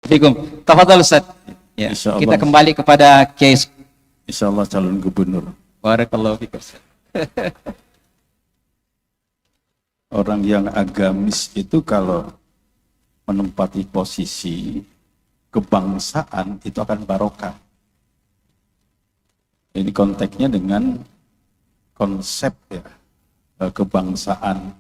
Fikum. Tafadhal Ustaz. Ya, kita kembali kepada case. Insyaallah calon gubernur. Barakallahu fikum. Orang yang agamis itu kalau menempati posisi kebangsaan itu akan barokah. Ini konteksnya dengan konsep ya, kebangsaan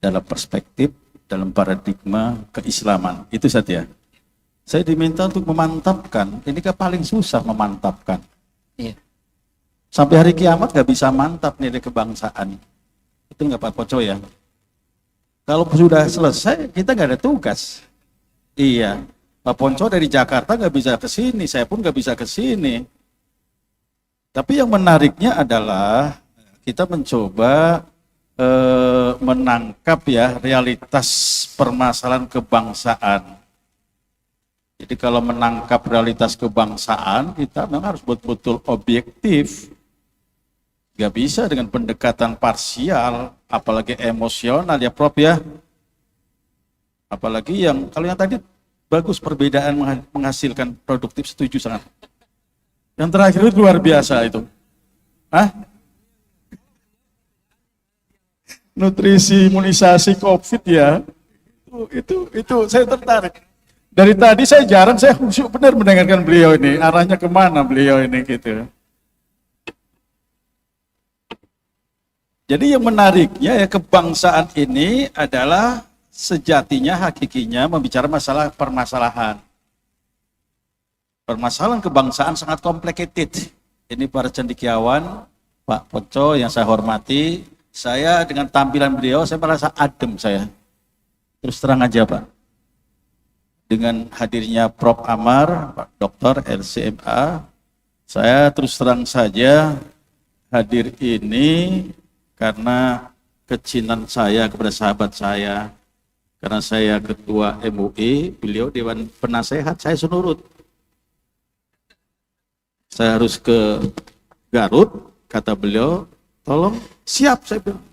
dalam perspektif, dalam paradigma keislaman. Itu saja. Saya diminta untuk memantapkan, ini kan paling susah memantapkan. Iya. Sampai hari kiamat gak bisa mantap nilai kebangsaan. Itu nggak Pak Poco ya. Kalau sudah selesai, kita nggak ada tugas. Iya, Pak Ponco dari Jakarta nggak bisa ke sini, saya pun nggak bisa ke sini. Tapi yang menariknya adalah kita mencoba menangkap ya realitas permasalahan kebangsaan. Jadi kalau menangkap realitas kebangsaan, kita memang harus betul-betul objektif. Gak bisa dengan pendekatan parsial, apalagi emosional ya Prof ya. Apalagi yang, kalau yang tadi bagus perbedaan menghasilkan produktif, setuju sangat. Yang terakhir itu luar biasa itu. Hah? Nutrisi imunisasi COVID ya. Itu saya tertarik. Dari tadi saya jarang, saya khusyuk benar mendengarkan beliau ini. Arahnya kemana beliau ini gitu. Jadi yang menariknya ya kebangsaan ini adalah sejatinya, hakikinya membicara masalah permasalahan. Permasalahan kebangsaan sangat complicated. Ini para cendekiawan, Pak Poco yang saya hormati, saya dengan tampilan beliau, saya merasa adem saya. Terus terang aja Pak. Dengan hadirnya Prof. Amar, Pak Dr. LCMA, saya terus terang saja hadir ini karena kecintaan saya kepada sahabat saya, karena saya ketua MUI, beliau Dewan Penasehat, saya senurut. Saya harus ke Garut, kata beliau, tolong siap saya bilang.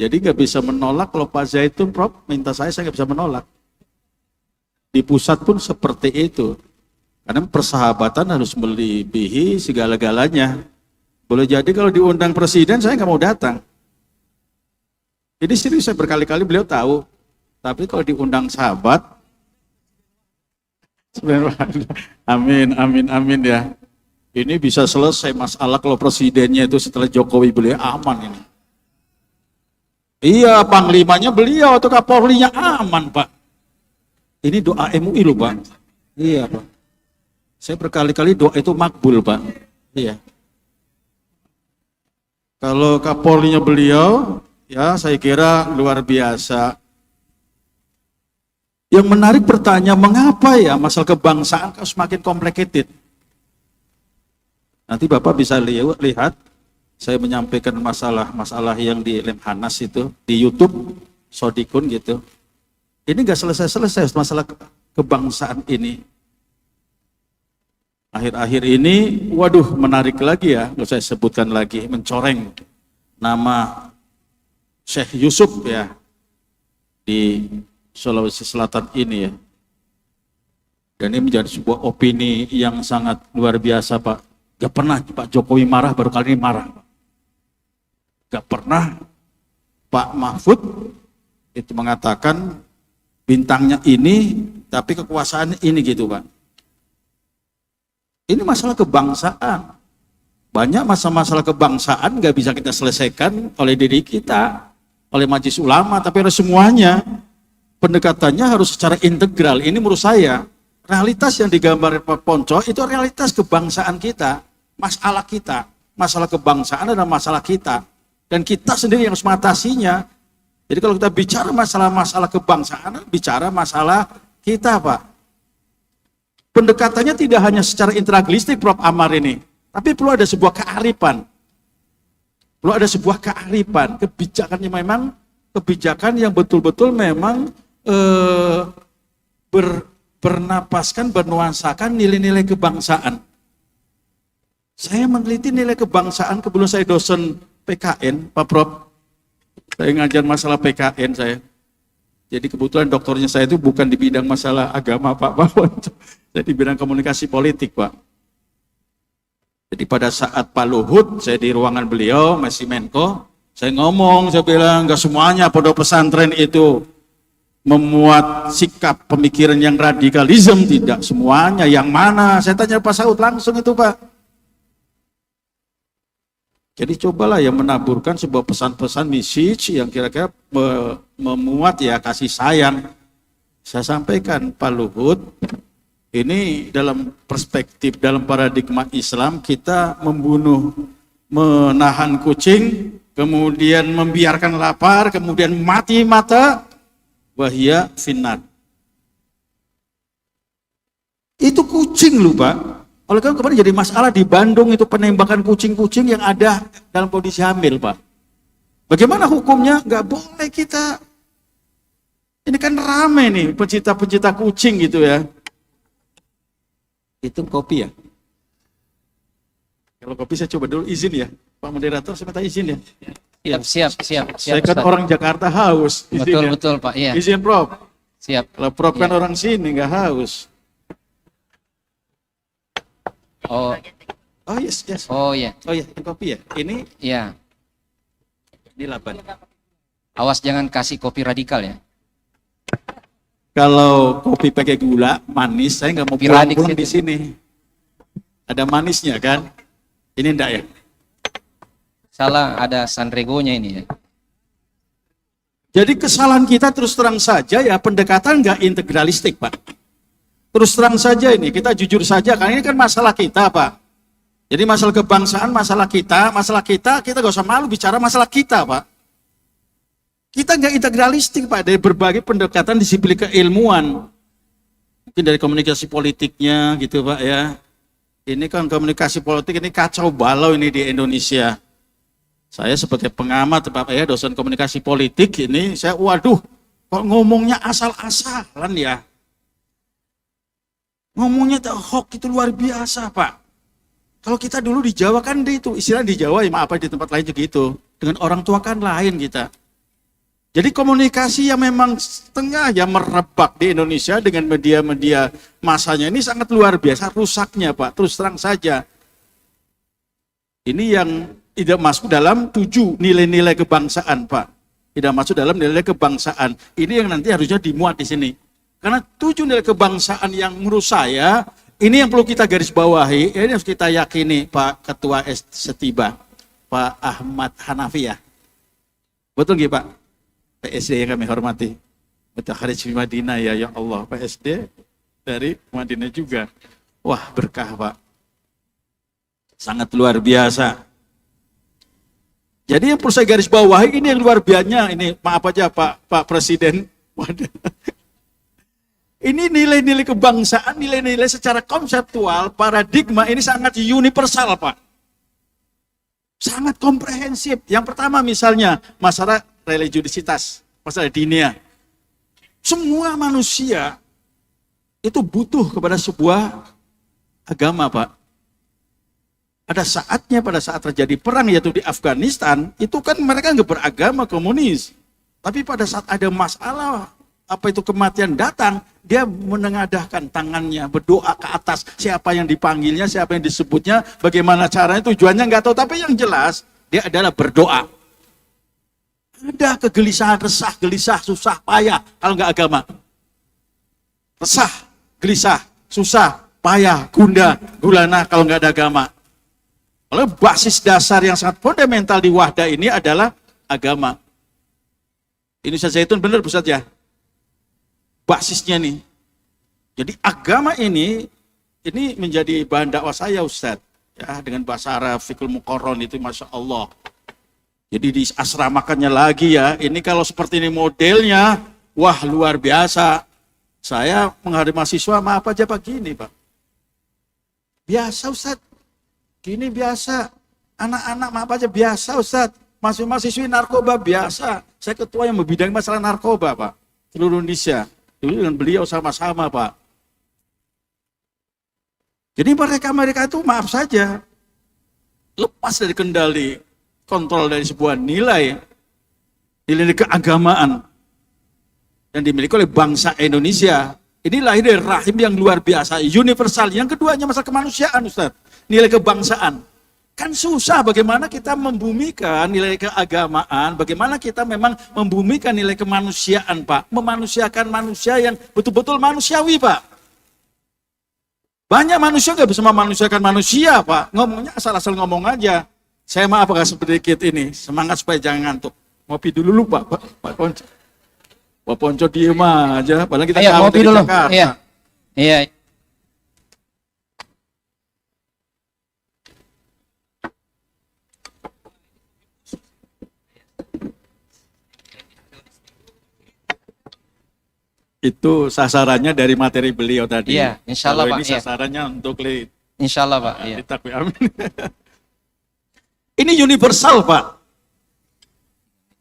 Jadi nggak bisa menolak kalau Pak Zaitun, Prof, minta saya nggak bisa menolak. Di pusat pun seperti itu, karena persahabatan harus melebihi segala-galanya. Boleh jadi kalau diundang presiden saya nggak mau datang. Ini serius, saya berkali-kali beliau tahu. Tapi kalau diundang sahabat, amin ya. Ini bisa selesai masalah kalau presidennya itu setelah Jokowi beliau aman ini. Iya, panglimanya beliau atau Kapolrinya aman Pak. Ini doa MUI loh Pak. Iya Pak. Saya berkali-kali doa itu makbul Pak. Iya. Kalau Kapolrinya beliau, ya saya kira luar biasa. Yang menarik bertanya, mengapa ya masalah kebangsaan semakin complicated? Nanti Bapak bisa lihat, saya menyampaikan masalah yang di Lemhanas itu, di YouTube, Sodikun gitu. Ini nggak selesai-selesai masalah kebangsaan ini. Akhir-akhir ini, waduh menarik lagi ya, nggak saya sebutkan lagi, mencoreng nama Syekh Yusuf ya, di Sulawesi Selatan ini ya. Dan ini menjadi sebuah opini yang sangat luar biasa Pak. Gak pernah Pak Jokowi marah, baru kali ini marah. Gak pernah Pak Mahfud itu mengatakan bintangnya ini, tapi kekuasaannya ini gitu Pak. Ini masalah kebangsaan. Banyak masalah kebangsaan gak bisa kita selesaikan oleh diri kita, oleh majelis ulama, tapi harus semuanya. Pendekatannya harus secara integral. Ini menurut saya, realitas yang digambarkan Pak Ponco itu realitas kebangsaan kita, masalah kita. Masalah kebangsaan adalah masalah kita. Dan kita sendiri yang harus mengatasinya. Jadi kalau kita bicara masalah kebangsaan, bicara masalah kita Pak. Pendekatannya tidak hanya secara integralistik Prof. Amar ini, tapi perlu ada sebuah kearifan. Perlu ada sebuah kearifan, kebijakannya memang kebijakan yang betul-betul memang bernapaskan, bernuansakan nilai-nilai kebangsaan. Saya meneliti nilai kebangsaan sebelum saya dosen PKN, Pak Prof. Saya ngajar masalah PKN saya. Jadi kebetulan doktornya saya itu bukan di bidang masalah agama Pak Bawon, saya di bidang komunikasi politik Pak. Jadi pada saat Pak Luhut, saya di ruangan beliau, masih Menko, saya ngomong, saya bilang, nggak semuanya pondok pesantren itu memuat sikap pemikiran yang radikalisme, tidak semuanya. Yang mana? Saya tanya Pak Saud langsung itu Pak. Jadi cobalah ya menaburkan sebuah pesan-pesan message yang kira-kira memuat ya kasih sayang. Saya sampaikan Pak Luhut, ini dalam perspektif, dalam paradigma Islam kita membunuh, menahan kucing, kemudian membiarkan lapar, kemudian mati mata, wahia finnar. Itu kucing loh Pak. Oleh karena kemarin jadi masalah di Bandung itu penembakan kucing-kucing yang ada dalam kondisi hamil Pak. Bagaimana hukumnya? Nggak boleh kita. Ini kan rame nih pencinta-pencinta kucing gitu ya. Itu kopi ya? Kalau kopi saya coba dulu izin ya. Pak moderator saya minta izin ya. Siap. Saya kan Ustaz. orang Jakarta haus. Izin ya. Betul Pak, iya. Izin Prof. Siap. Kalau Prof kan Iya. orang sini nggak haus. Oh Yes. iya. Oh iya, ini kopi ya. Ini Iya. 8. Awas jangan kasih kopi radikal ya. Kalau kopi pakai gula manis, saya nggak mau Kopi radik pulang situ. di sini. Ada manisnya kan? Ini enggak ya? Salah, ada Sanregonya ini ya. Jadi kesalahan kita terus terang saja ya pendekatan nggak integralistik Pak. Terus terang saja ini, kita jujur saja, karena ini kan masalah kita Pak. Jadi masalah kebangsaan, masalah kita gak usah malu bicara masalah kita Pak. Kita nggak integralistik Pak, dari berbagai pendekatan disiplin keilmuan. Mungkin dari komunikasi politiknya gitu Pak ya. Ini kan komunikasi politik ini kacau balau ini di Indonesia. Saya sebagai pengamat Pak ya, dosen komunikasi politik ini, saya waduh, kok ngomongnya asal-asalan ya. Ngomongnya hoax itu luar biasa Pak. Kalau kita dulu di Jawa kan itu, istilah di Jawa ya maaf di tempat lain juga itu. Dengan orang tua kan lain kita. Jadi komunikasi yang memang setengah ya merebak di Indonesia dengan media-media masanya ini sangat luar biasa rusaknya Pak, terus terang saja. Ini yang tidak masuk dalam 7 nilai-nilai kebangsaan Pak. Tidak masuk dalam nilai kebangsaan. Ini yang nanti harusnya dimuat di sini. Karena 7 nilai kebangsaan yang menurut saya, ini yang perlu kita garis bawahi, ini harus kita yakini Pak Ketua Setiba, Pak Ahmad Hanafi ya. Betul nggih Pak? PSD yang kami hormati. Mutakharij di Madinah ya Allah. PSD dari Madinah juga. Wah berkah Pak. Sangat luar biasa. Jadi yang perlu saya garis bawahi ini yang luar biasanya, ini maaf aja Pak Presiden. Ini nilai-nilai kebangsaan, nilai-nilai secara konseptual, paradigma ini sangat universal Pak. Sangat komprehensif. Yang pertama misalnya, masalah religiositas, masalah dinia. Semua manusia itu butuh kepada sebuah agama Pak. Ada saatnya pada saat terjadi perang yaitu di Afghanistan, itu kan mereka nggak beragama komunis. Tapi pada saat ada masalah, apa itu kematian datang, dia menengadahkan tangannya, berdoa ke atas, siapa yang dipanggilnya, siapa yang disebutnya, bagaimana caranya, tujuannya nggak tahu, tapi yang jelas, dia adalah berdoa. Ada kegelisahan, resah, gelisah, susah, payah, kalau nggak agama. Resah, gelisah, susah, payah, gundah, gulana, kalau nggak ada agama. Oleh basis dasar yang sangat fundamental di Wahdah ini adalah agama. Ini Ustaz Zaitun benar Ustaz ya? Basisnya nih. Jadi agama ini menjadi bahan dakwah saya Ustaz. Ya, dengan bahasa Arab, fikul muqarron itu Masya Allah. Jadi diasramakannya lagi ya, ini kalau seperti ini modelnya, wah luar biasa. Saya menghadapi mahasiswa, maaf aja Pak gini Pak. Biasa Ustaz, gini biasa. Anak-anak maaf aja biasa Ustaz. Mahasiswi narkoba biasa. Saya ketua yang membidangi masalah narkoba Pak. Seluruh Indonesia. Dulu dengan beliau sama-sama Pak. Jadi mereka itu maaf saja. Lepas dari kendali, kontrol dari sebuah nilai keagamaan. dan dimiliki oleh bangsa Indonesia. Ini lahir dari rahim yang luar biasa, universal. Yang keduanya masalah kemanusiaan, Ustaz. Nilai kebangsaan. Kan susah bagaimana kita membumikan nilai keagamaan, bagaimana kita memang membumikan nilai kemanusiaan, Pak. Memanusiakan manusia yang betul-betul manusiawi, Pak. Banyak manusia nggak bisa memanusiakan manusia, Pak. Ngomongnya asal-asal ngomong aja. Saya maaf agak sedikit ini, semangat supaya jangan ngantuk. Ngopi dulu Pak Ponco. Pak Ponco diem aja, padahal kita tahu dari Jakarta. Iya. Iya. Itu sasarannya dari materi beliau tadi. Iya, insya Allah, Kalau Pak. ini sasarannya untuk lead. Insya Allah, Pak. Iya. Amin. Ini universal, Pak.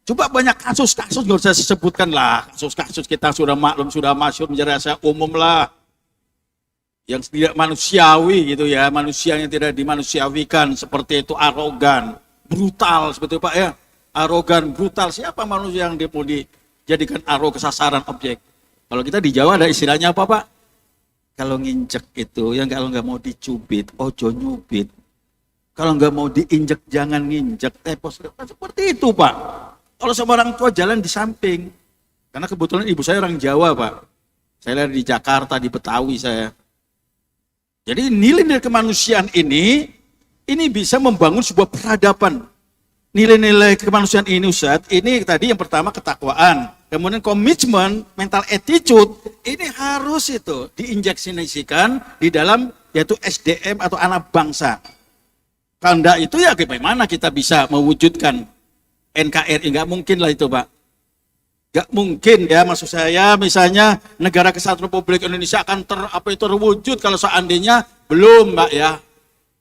Coba banyak kasus-kasus, nggak usah disebutkan lah. Kasus-kasus kita sudah maklum, sudah masyhur menjadi rahasia umum lah. Yang tidak manusiawi gitu ya, manusia yang tidak dimanusiawikan, seperti itu arogan, brutal, seperti itu Pak ya. Arogan, brutal, siapa manusia yang mau dijadikan sasaran objek? Kalau kita di Jawa ada istilahnya apa Pak? Kalau nginjek itu, yang kalau nggak mau dicubit, ojo nyubit. Kalau nggak mau diinjek, jangan nginjek, tepos. Seperti itu Pak. Kalau sama orang tua jalan di samping. Karena kebetulan ibu saya orang Jawa Pak. Saya lahir di Jakarta, di Betawi saya. Jadi nilai-nilai kemanusiaan ini bisa membangun sebuah peradaban. Nilai-nilai kemanusiaan ini Ustaz, ini tadi yang pertama ketakwaan. Kemudian komitmen, mental attitude, ini harus itu diinjeksikan di dalam yaitu SDM atau anak bangsa. Kalau enggak itu ya bagaimana kita bisa mewujudkan NKRI, nggak mungkin lah itu Pak. Nggak mungkin ya, maksud saya misalnya negara kesatuan Republik Indonesia akan terwujud kalau seandainya belum Mbak ya.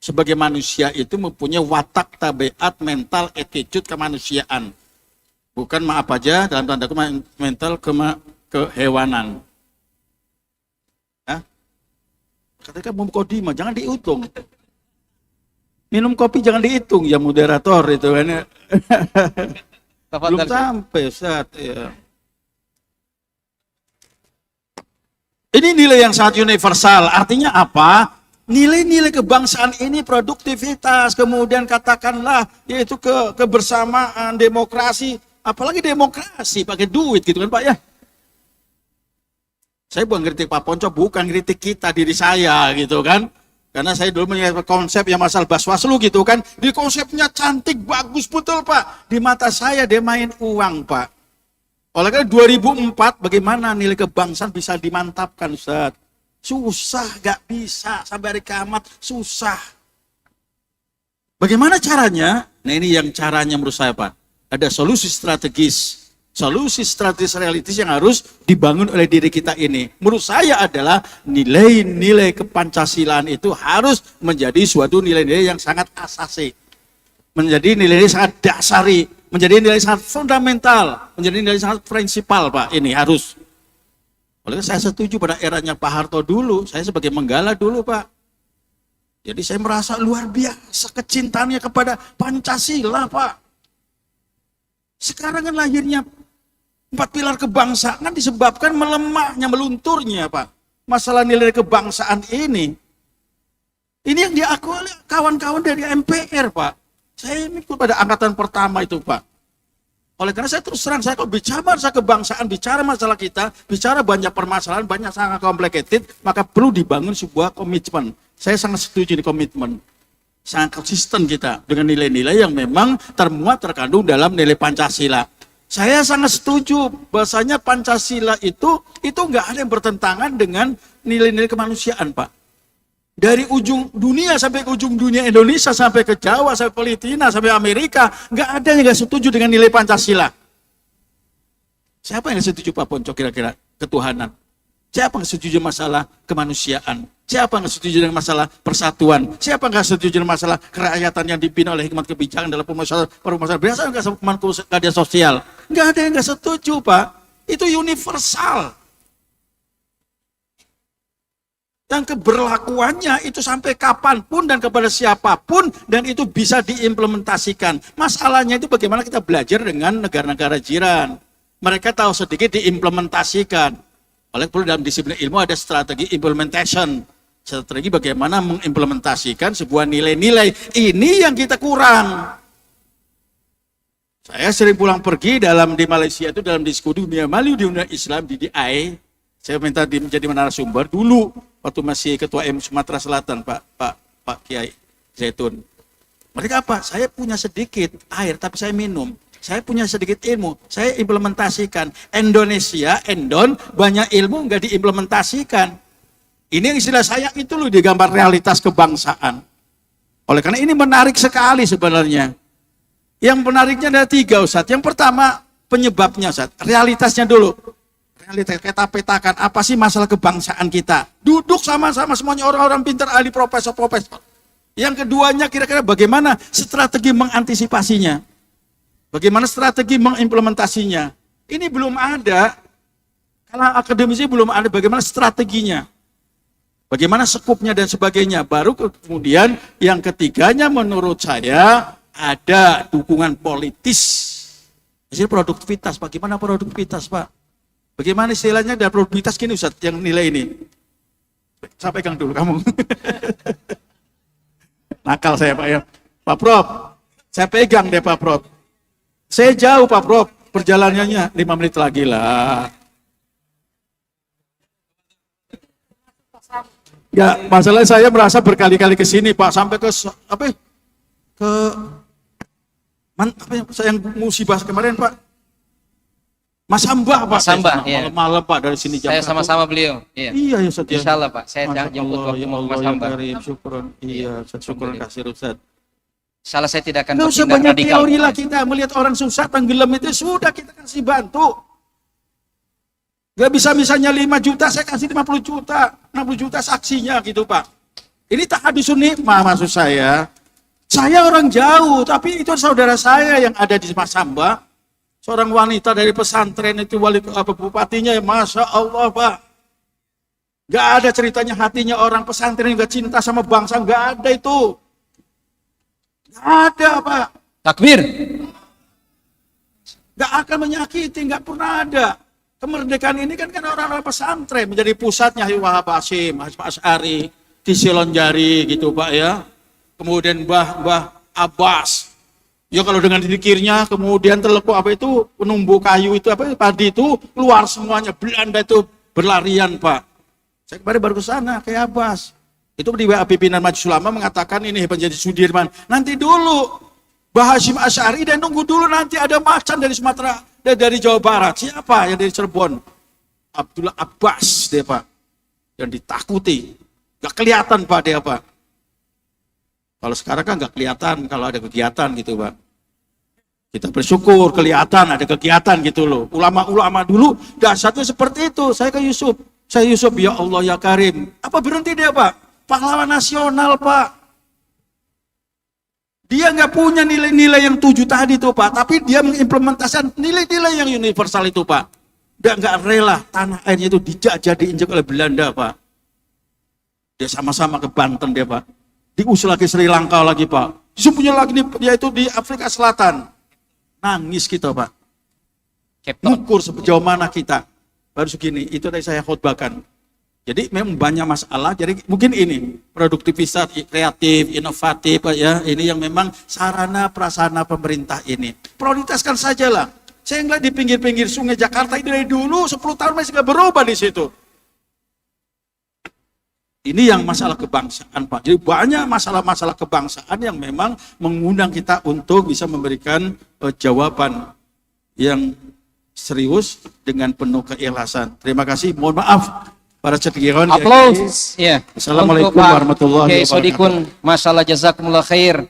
Sebagai manusia itu mempunyai watak, tabiat, mental, attitude, kemanusiaan. Bukan maaf aja dalam tanda mental kehewanan. Ya? Ketika mau kopi jangan dihitung. Minum kopi jangan dihitung ya moderator itu kan. Belum sampai Ustaz ya. Ini nilai yang sangat universal. Artinya apa? Nilai-nilai kebangsaan ini produktivitas, kemudian katakanlah yaitu kebersamaan, demokrasi, apalagi demokrasi pakai duit gitu kan Pak ya. Saya bukan kritik Pak Ponco, bukan kritik kita diri saya gitu kan. Karena saya dulu punya konsep yang masalah Baswaslu gitu kan. Di konsepnya cantik, bagus, betul Pak. Di mata saya dia main uang Pak. Oleh karena 2004 bagaimana nilai kebangsaan bisa dimantapkan Ustaz? Susah, gak bisa. Sampai hari kiamat, susah. Bagaimana caranya? Nah ini yang caranya menurut saya Pak. Ada solusi strategis. Solusi strategis realistis yang harus dibangun oleh diri kita ini. Menurut saya adalah nilai-nilai kepancasilaan itu harus menjadi suatu nilai-nilai yang sangat asasi. Menjadi nilai-nilai sangat dasari. Menjadi nilai sangat fundamental. Menjadi nilai sangat prinsipal Pak. Ini harus. Oleh karena saya setuju pada eranya Pak Harto dulu. Saya sebagai menggala dulu Pak. Jadi saya merasa luar biasa kecintaannya kepada Pancasila Pak. Sekarang kan lahirnya 4 pilar kebangsaan disebabkan melemahnya, melunturnya Pak. Masalah nilai kebangsaan ini. Ini yang diakui oleh kawan-kawan dari MPR Pak. Saya ikut pada angkatan pertama itu Pak. Oleh karena saya terus terang, saya kalau bicara masalah kebangsaan, bicara masalah kita, bicara banyak permasalahan, banyak sangat complicated, maka perlu dibangun sebuah komitmen. Saya sangat setuju di komitmen. Sangat konsisten kita dengan nilai-nilai yang memang termuat terkandung dalam nilai Pancasila. Saya sangat setuju bahasanya Pancasila itu nggak ada yang bertentangan dengan nilai-nilai kemanusiaan Pak. Dari ujung dunia sampai ke ujung dunia Indonesia, sampai ke Jawa, sampai Palestina, sampai Amerika, nggak ada yang nggak setuju dengan nilai Pancasila. Siapa yang setuju Pak Ponco kira-kira ketuhanan? Siapa yang setuju masalah kemanusiaan? Siapa yang setuju dengan masalah persatuan? Siapa yang setuju dengan masalah kerakyatan yang dibina oleh hikmat kebijakan dalam permasalahan biasa keadilan sosial? Nggak ada yang nggak setuju Pak. Itu universal. Dan keberlakuannya itu sampai kapanpun dan kepada siapapun dan itu bisa diimplementasikan. Masalahnya itu bagaimana kita belajar dengan negara-negara jiran. mereka tahu sedikit diimplementasikan. Oleh perlu dalam disiplin ilmu ada strategi implementation. Strategi bagaimana mengimplementasikan sebuah nilai-nilai. Ini yang kita kurang. Saya sering pulang pergi di Malaysia itu dalam diskusi dunia Melayu di dunia Islam di DI. Saya minta menjadi narasumber dulu waktu masih ketua M Sumatera Selatan Pak Kiai Zaitun. Mereka apa? Saya punya sedikit air tapi saya minum. Saya punya sedikit ilmu, saya implementasikan. Indonesia, Endon, banyak ilmu nggak diimplementasikan. Ini yang istilah saya itu loh di gambar realitas kebangsaan. Oleh karena ini menarik sekali sebenarnya. Yang menariknya ada 3 Ustaz. Yang pertama penyebabnya Ustaz, realitasnya dulu. Realitas kita petakan apa sih masalah kebangsaan kita. Duduk sama-sama semuanya orang-orang pintar, ahli, profesor-profesor. Yang keduanya kira-kira bagaimana strategi mengantisipasinya. Bagaimana strategi mengimplementasinya? Ini belum ada. Kalau akademisi belum ada bagaimana strateginya. Bagaimana skupnya dan sebagainya. Baru kemudian yang ketiganya menurut saya ada dukungan politis. Jadi produktivitas. Bagaimana produktivitas Pak? Bagaimana istilahnya dari produktivitas gini Ustaz yang nilai ini? Saya pegang dulu kamu. Nakal saya Pak ya. Pak Prof, saya pegang deh Pak Prof. Saya jauh Pak Prof, perjalanannya 5 menit lagi lah. Ya, masalahnya saya merasa berkali-kali ke sini Pak, sampai ke yang musibah kemarin Pak. Mas Hamba Pak. Mas Hamba, iya. Malam-malam Pak dari sini jam. Saya sama-sama beliau. Iya. Iya ya Ustaz ya. Insyaallah Pak, saya jemput waktu ya Mas Allah, Hamba. ya Karim, syukron. Iya, syukron kasih Ustaz. Salah saya tidak akan Nggak usah bertindak banyak radikal. teori lah kita melihat orang susah tenggelam itu sudah kita kasih bantu. Gak bisa misalnya 5 juta saya kasih 50 juta, 60 juta saksinya gitu Pak. Ini tak hadisun nikmah maksud saya. Saya orang jauh tapi itu saudara saya yang ada di Mas Hamba. Seorang wanita dari pesantren itu wali bupatinya ya Masya Allah Pak. Gak ada ceritanya hatinya orang pesantren juga cinta sama bangsa, gak ada itu. Gak ada Pak. Takbir. Gak akan menyakiti, gak pernah ada. Kemerdekaan ini kan orang-orang pesantren menjadi pusatnya Wahab Hasyim, Asy'ari, di Silonjari gitu Pak ya. Kemudian Mbah Abbas. Ya kalau dengan dikirnya kemudian terlekuk apa itu penumbuh kayu itu apa padi itu keluar semuanya, Belanda itu berlarian Pak. Saya kemarin baru ke sana kayak Abbas. Itu di WA pimpinan Majelis Ulama mengatakan ini menjadi Sudirman. Nanti dulu Mbah Hasyim Asy'ari dan nunggu dulu nanti ada macan dari Sumatera, dari Jawa Barat. Siapa yang dari Cirebon? Abdullah Abbas dia Pak. Yang ditakuti. Gak kelihatan Pak dia Pak. Kalau sekarang kan gak kelihatan kalau ada kegiatan gitu Pak. Kita bersyukur kelihatan ada kegiatan gitu loh. Ulama-ulama dulu dahsyatnya seperti itu. Saya ke Yusuf. Saya Yusuf ya Allah ya Karim. Apa berhenti dia Pak? Pahlawan nasional Pak. Dia nggak punya nilai-nilai yang 7 tadi tuh Pak, tapi dia mengimplementasikan nilai-nilai yang universal itu Pak. Dia nggak rela tanah airnya itu dijajah diinjak oleh Belanda Pak. Dia sama-sama ke Banten dia Pak. Diusul lagi Sri Lanka lagi Pak. Punya lagi dia itu di Afrika Selatan. Nangis kita Pak. Ukur sejauh mana kita. Baru segini, itu tadi saya khotbahkan. Jadi memang banyak masalah, jadi mungkin ini produktivitas, kreatif, inovatif ya, ini yang memang sarana prasarana pemerintah ini. Prioritaskan sajalah. Saya ngeliat di pinggir-pinggir sungai Jakarta ini dari dulu 10 tahun masih nggak berubah di situ. Ini yang masalah kebangsaan Pak. Jadi banyak masalah-masalah kebangsaan yang memang mengundang kita untuk bisa memberikan jawaban yang serius dengan penuh keikhlasan. Terima kasih, mohon maaf. Para cendekiawan. Aplaus. Ya. Assalamualaikum warahmatullahi wabarakatuh. Sodikun, masalah jazakumullah khair.